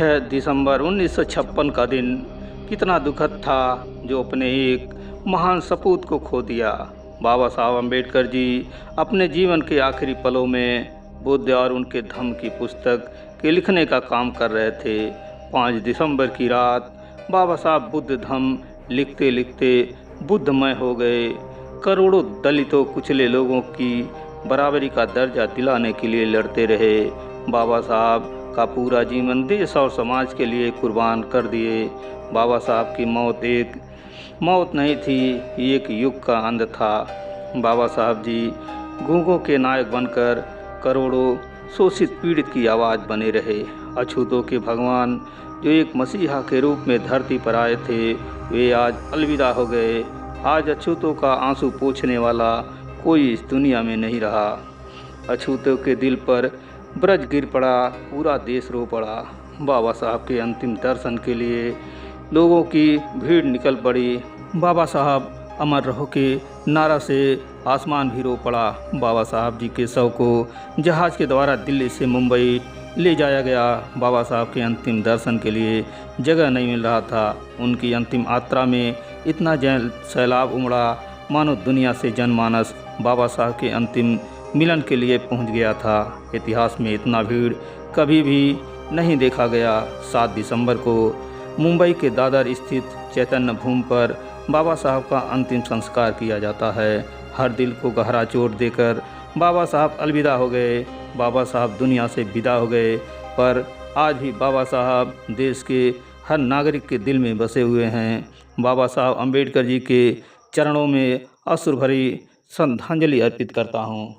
6 दिसंबर 1956 का दिन कितना दुखद था, जो अपने एक महान सपूत को खो दिया। बाबा साहब अम्बेडकर जी अपने जीवन के आखिरी पलों में बुद्ध और उनके धम्म की पुस्तक के लिखने का काम कर रहे थे। 5 दिसंबर की रात बाबा साहब बुद्ध धम्म लिखते लिखते बुद्धमय हो गए। करोड़ों दलितों, कुचले लोगों की बराबरी का दर्जा दिलाने के लिए लड़ते रहे। बाबा साहब का पूरा जीवन देश और समाज के लिए कुर्बान कर दिए। बाबा साहब की मौत एक मौत नहीं थी, एक युग का अंत था। बाबा साहब जी गूंगों के नायक बनकर करोड़ों शोषित पीड़ित की आवाज़ बने रहे। अछूतों के भगवान जो एक मसीहा के रूप में धरती पर आए थे, वे आज अलविदा हो गए। आज अछूतों का आंसू पोंछने वाला कोई इस दुनिया में नहीं रहा। अछूतों के दिल पर ब्रज गिर पड़ा, पूरा देश रो पड़ा। बाबा साहब के अंतिम दर्शन के लिए लोगों की भीड़ निकल पड़ी। बाबा साहब अमर रहो के नारा से आसमान भी रो पड़ा। बाबा साहब जी के शव को जहाज़ के द्वारा दिल्ली से मुंबई ले जाया गया। बाबा साहब के अंतिम दर्शन के लिए जगह नहीं मिल रहा था। उनकी अंतिम यात्रा में इतना सैलाब उमड़ा, मानो दुनिया से जनमानस बाबा साहब के अंतिम मिलन के लिए पहुंच गया था। इतिहास में इतना भीड़ कभी भी नहीं देखा गया। 7 दिसंबर को मुंबई के दादर स्थित चैतन्य भूमि पर बाबा साहब का अंतिम संस्कार किया जाता है। हर दिल को गहरा चोट देकर बाबा साहब अलविदा हो गए। बाबा साहब दुनिया से विदा हो गए, पर आज भी बाबा साहब देश के हर नागरिक के दिल में बसे हुए हैं। बाबा साहब अम्बेडकर जी के चरणों में अश्रु भरी श्रद्धांजलि अर्पित करता हूँ।